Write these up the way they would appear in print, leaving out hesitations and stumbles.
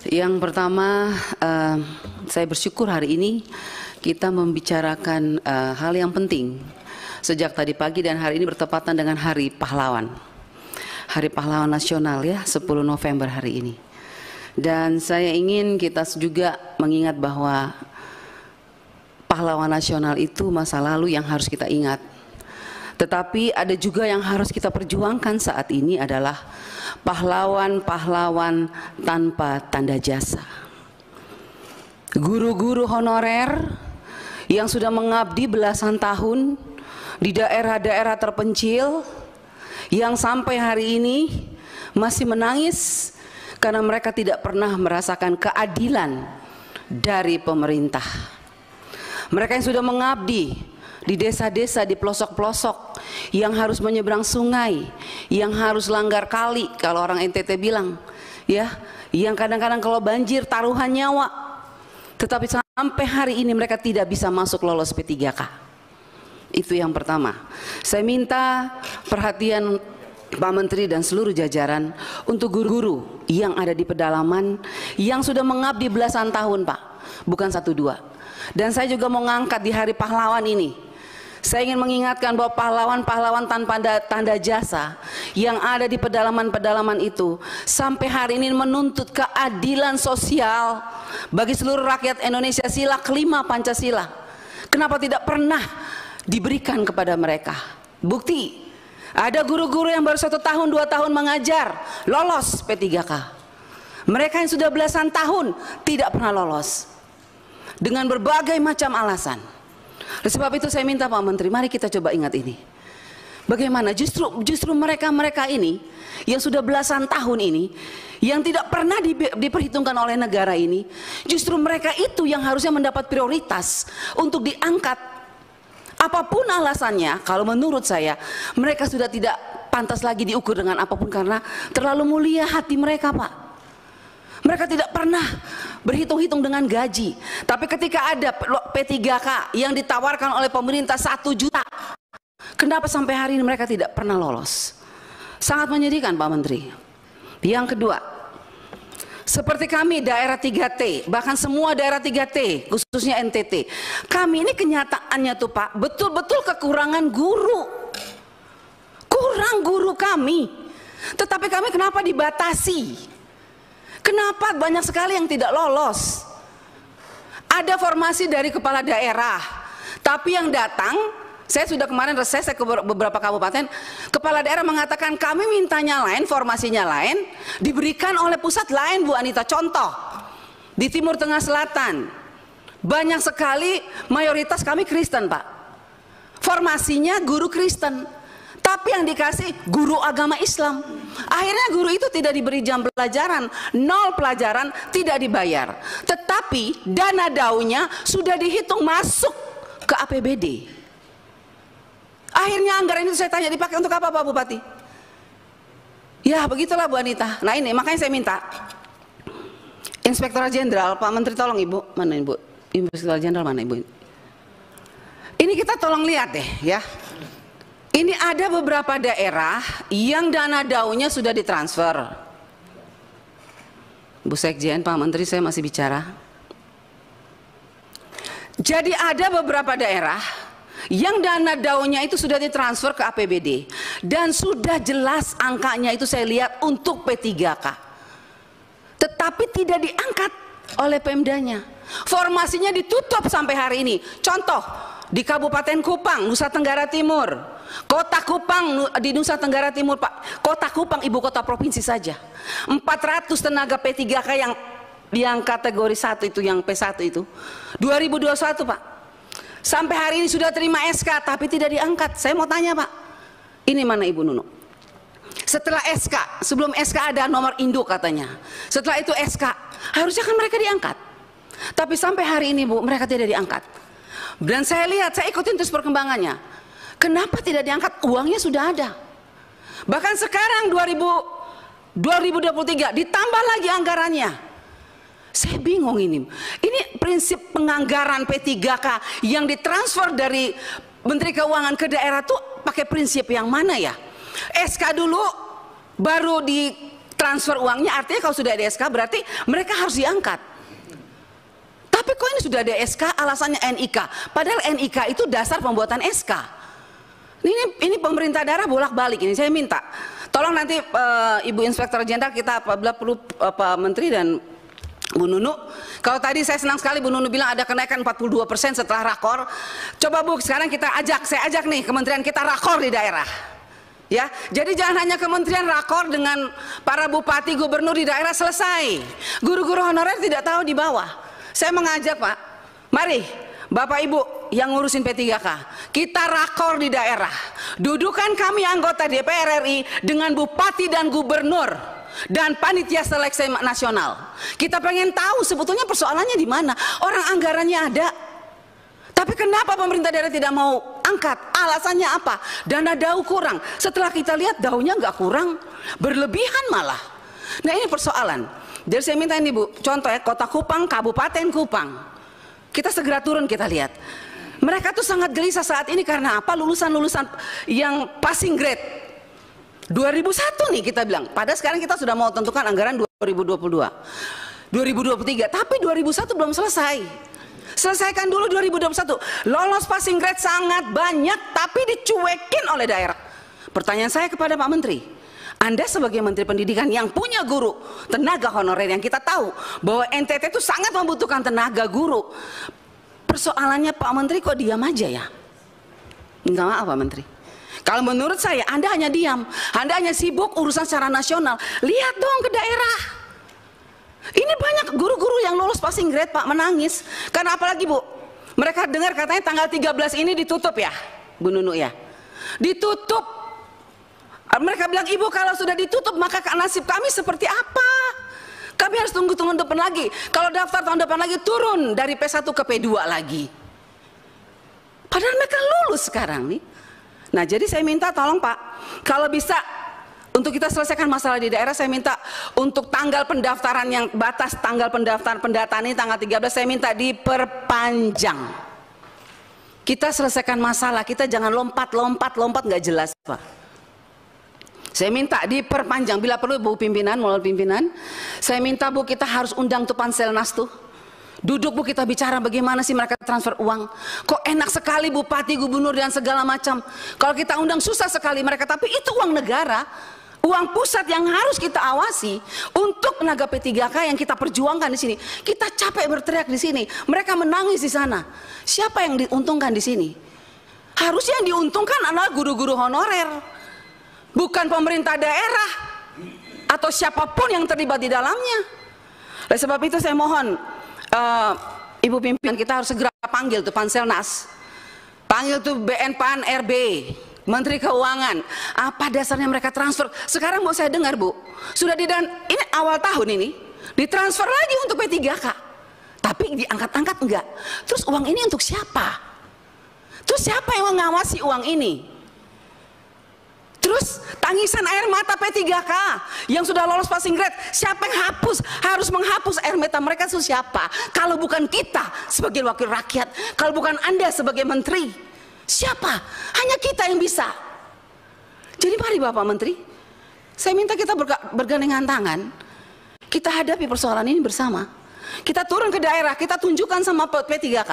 Yang pertama, saya bersyukur hari ini kita membicarakan hal yang penting. Sejak tadi pagi dan hari ini bertepatan dengan Hari Pahlawan. Hari Pahlawan Nasional ya, 10 November hari ini. Dan saya ingin kita juga mengingat bahwa pahlawan nasional itu masa lalu yang harus kita ingat. Tetapi ada juga yang harus kita perjuangkan saat ini adalah pahlawan-pahlawan tanpa tanda jasa. Guru-guru honorer yang sudah mengabdi belasan tahun di daerah-daerah terpencil, yang sampai hari ini masih menangis karena mereka tidak pernah merasakan keadilan dari pemerintah. Mereka yang sudah mengabdi di desa-desa, di pelosok-pelosok, yang harus menyeberang sungai, yang harus langgar kali kalau orang NTT bilang, ya, yang kadang-kadang kalau banjir taruhan nyawa, tetapi sampai hari ini mereka tidak bisa masuk lolos P3K. Itu yang pertama. Saya minta perhatian Pak Menteri dan seluruh jajaran untuk guru-guru yang ada di pedalaman yang sudah mengabdi belasan tahun, Pak, bukan 1-2. Dan saya juga mau ngangkat di Hari Pahlawan ini, saya ingin mengingatkan bahwa pahlawan-pahlawan tanpa tanda jasa yang ada di pedalaman-pedalaman itu sampai hari ini menuntut keadilan sosial bagi seluruh rakyat Indonesia, sila kelima Pancasila. Kenapa tidak pernah diberikan kepada mereka? Bukti, ada guru-guru yang baru 1 tahun, 2 tahun mengajar, lolos P3K. Mereka yang sudah belasan tahun tidak pernah lolos dengan berbagai macam alasan. Oleh sebab itu saya minta Pak Menteri, mari kita coba ingat ini. Bagaimana justru mereka ini yang sudah belasan tahun ini, yang tidak pernah diperhitungkan oleh negara ini, justru mereka itu yang harusnya mendapat prioritas untuk diangkat. Apapun alasannya, kalau menurut saya mereka sudah tidak pantas lagi diukur dengan apapun karena terlalu mulia hati mereka, Pak. Mereka tidak pernah berhitung-hitung dengan gaji. Tapi ketika ada P3K yang ditawarkan oleh pemerintah 1 juta, kenapa sampai hari ini mereka tidak pernah lolos? Sangat menyedihkan, Pak Menteri. Yang kedua, seperti kami daerah 3T, bahkan semua daerah 3T, khususnya NTT, kami ini kenyataannya tuh Pak, betul-betul kekurangan guru. Kurang guru kami. Tetapi kami kenapa dibatasi? Kenapa banyak sekali yang tidak lolos? Ada formasi dari kepala daerah, tapi yang datang, saya sudah kemarin reses ke beberapa kabupaten, kepala daerah mengatakan kami mintanya lain, formasinya lain, diberikan oleh pusat lain, Bu Anita. Contoh, di Timur Tengah Selatan, banyak sekali mayoritas kami Kristen, Pak. Formasinya guru Kristen, tapi yang dikasih guru agama Islam. Akhirnya guru itu tidak diberi jam pelajaran, 0 pelajaran, tidak dibayar. Tetapi dana daunya sudah dihitung masuk ke APBD. Akhirnya anggaran itu saya tanya, dipakai untuk apa Pak Bupati? Ya begitulah Bu Anita. Nah ini makanya saya minta Inspektorat Jenderal, Pak Menteri tolong Ibu, mana Ibu? Inspektorat Jenderal mana Ibu? Ini kita tolong lihat deh ya. Ini ada beberapa daerah yang dana daunya sudah ditransfer. Bu Sekjen, Pak Menteri, saya masih bicara. Jadi ada beberapa daerah yang dana daunya itu sudah ditransfer ke APBD dan sudah jelas angkanya itu saya lihat untuk P3K. Tetapi tidak diangkat oleh Pemdanya. Formasinya ditutup sampai hari ini. Contoh, di Kabupaten Kupang, Nusa Tenggara Timur. Kota Kupang di Nusa Tenggara Timur, Pak. Kota Kupang ibu kota provinsi saja. 400 tenaga P3K yang kategori 1 itu, yang P1 itu. 2021, Pak. Sampai hari ini sudah terima SK tapi tidak diangkat. Saya mau tanya, Pak. Ini mana Ibu Nunu? Setelah SK, sebelum SK ada nomor induk katanya. Setelah itu SK, harusnya kan mereka diangkat. Tapi sampai hari ini, Bu, mereka tidak diangkat. Dan saya lihat, saya ikutin terus perkembangannya. Kenapa tidak diangkat? Uangnya sudah ada. Bahkan sekarang 2023 ditambah lagi anggarannya. Saya bingung ini. Ini prinsip penganggaran P3K yang ditransfer dari Menteri Keuangan ke daerah tuh pakai prinsip yang mana ya? SK dulu baru di transfer uangnya, artinya kalau sudah ada SK berarti mereka harus diangkat. Tapi kok ini sudah ada SK, alasannya NIK, padahal NIK itu dasar pembuatan SK. Ini pemerintah daerah bolak-balik. Ini saya minta tolong nanti Ibu Inspektur Jenderal, kita apabila perlu Pak Menteri dan Bu Nunu, kalau tadi saya senang sekali Bu Nunu bilang ada kenaikan 42% setelah rakor. Coba Bu, sekarang saya ajak nih kementerian kita rakor di daerah. Ya, jadi jangan hanya kementerian rakor dengan para bupati, gubernur di daerah selesai. Guru-guru honorer tidak tahu di bawah. Saya mengajak Pak, mari Bapak Ibu yang ngurusin P3K, kita rakor di daerah. Dudukan kami anggota DPR RI dengan bupati dan gubernur dan panitia seleksi nasional. Kita pengen tahu sebetulnya persoalannya di mana. Orang anggarannya ada, tapi kenapa pemerintah daerah tidak mau angkat? Alasannya apa? Dana DAU kurang. Setelah kita lihat DAU-nya nggak kurang, berlebihan malah. Nah ini persoalan. Jadi saya minta ini Bu, contoh ya, Kota Kupang, Kabupaten Kupang, kita segera turun, kita lihat. Mereka tuh sangat gelisah saat ini karena apa? Lulusan-lulusan yang passing grade 2001 nih kita bilang, padahal sekarang kita sudah mau tentukan anggaran 2022 2023, tapi 2001 belum selesai. Selesaikan dulu 2021. Lolos passing grade sangat banyak, tapi dicuekin oleh daerah. Pertanyaan saya kepada Pak Menteri, Anda sebagai Menteri Pendidikan yang punya guru, tenaga honorer, yang kita tahu bahwa NTT itu sangat membutuhkan tenaga guru. Persoalannya Pak Menteri kok diam aja ya? Enggak, maaf Pak Menteri, kalau menurut saya Anda hanya diam, Anda hanya sibuk urusan secara nasional. Lihat dong ke daerah. Ini banyak guru-guru yang lolos passing grade Pak, menangis. Karena apalagi Bu, mereka dengar katanya tanggal 13 ini ditutup ya Bu Nunu ya, ditutup. Mereka bilang, Ibu kalau sudah ditutup maka nasib kami seperti apa? Kami harus tunggu depan lagi. Kalau daftar tahun depan lagi turun dari P1 ke P2 lagi. Padahal mereka lulus sekarang nih. Nah jadi saya minta tolong Pak, kalau bisa untuk kita selesaikan masalah di daerah, saya minta untuk tanggal pendaftaran yang batas tanggal pendaftaran pendataan ini tanggal 13, saya minta diperpanjang. Kita selesaikan masalah, kita jangan lompat nggak jelas Pak. Saya minta diperpanjang, bila perlu Bu pimpinan, melalui pimpinan, saya minta Bu, kita harus undang tuh Panselnas tuh. Duduk Bu, kita bicara bagaimana sih mereka transfer uang. Kok enak sekali bupati, gubernur dan segala macam. Kalau kita undang susah sekali mereka, tapi itu uang negara, uang pusat yang harus kita awasi untuk tenaga P3K yang kita perjuangkan di sini. Kita capek berteriak di sini, mereka menangis di sana. Siapa yang diuntungkan di sini? Harusnya yang diuntungkan adalah guru-guru honorer, bukan pemerintah daerah atau siapapun yang terlibat di dalamnya. Oleh sebab itu saya mohon Ibu pimpinan, kita harus segera panggil tuh Panselnas, panggil tuh BNPAN RB, Menteri Keuangan. Apa dasarnya mereka transfer? Sekarang mau saya dengar Bu, sudah ini awal tahun ini ditransfer lagi untuk P3K, tapi diangkat-angkat enggak. Terus uang ini untuk siapa? Terus siapa yang mengawasi uang ini? Terus tangisan air mata P3K yang sudah lolos passing grade, siapa yang harus menghapus air mata mereka itu siapa? Kalau bukan kita sebagai wakil rakyat, kalau bukan Anda sebagai menteri, siapa? Hanya kita yang bisa. Jadi mari Bapak Menteri, saya minta kita bergandengan tangan, kita hadapi persoalan ini bersama. Kita turun ke daerah, kita tunjukkan sama P3K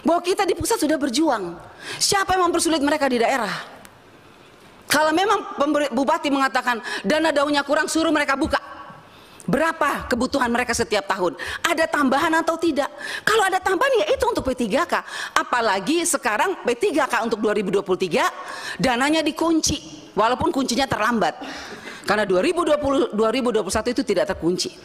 bahwa kita di pusat sudah berjuang. Siapa yang mempersulit mereka di daerah? Kalau memang bupati mengatakan dana DAU-nya kurang, suruh mereka buka berapa kebutuhan mereka setiap tahun, ada tambahan atau tidak. Kalau ada tambahan ya itu untuk P3K. Apalagi sekarang P3K untuk 2023 dananya dikunci, walaupun kuncinya terlambat, karena 2021 itu tidak terkunci.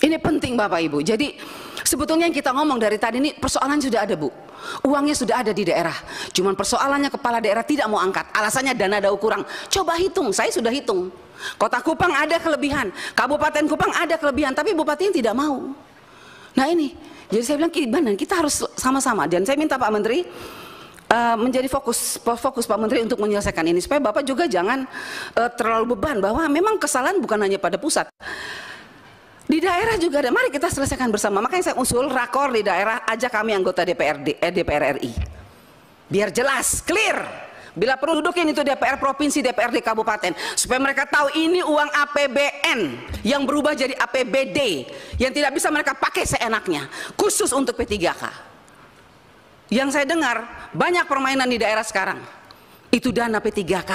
Ini penting Bapak Ibu. Jadi sebetulnya yang kita ngomong dari tadi ini persoalan sudah ada Bu, uangnya sudah ada di daerah, cuman persoalannya kepala daerah tidak mau angkat, alasannya dana DAU kurang. Coba hitung, saya sudah hitung, Kota Kupang ada kelebihan, Kabupaten Kupang ada kelebihan, tapi bupatinya tidak mau. Nah ini, jadi saya bilang kita harus sama-sama, dan saya minta Pak Menteri menjadi fokus Pak Menteri untuk menyelesaikan ini, supaya Bapak juga jangan terlalu beban bahwa memang kesalahan bukan hanya pada pusat. Di daerah juga ada, mari kita selesaikan bersama. Makanya saya usul rakor di daerah, ajak kami anggota DPR RI, biar jelas, clear, Bila perlu dudukin itu DPR provinsi, DPRD kabupaten, supaya mereka tahu ini uang APBN yang berubah jadi APBD, yang tidak bisa mereka pakai seenaknya, khusus untuk P3K. Yang saya dengar banyak permainan di daerah sekarang, itu dana P3K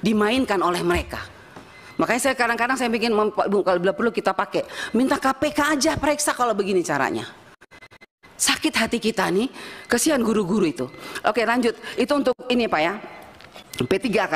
dimainkan oleh mereka. Makanya saya kadang-kadang saya bikin, kalau bila perlu kita pakai, minta KPK aja periksa kalau begini caranya. Sakit hati kita nih, kasihan guru-guru itu. Oke, lanjut. Itu untuk ini Pak ya, P3K.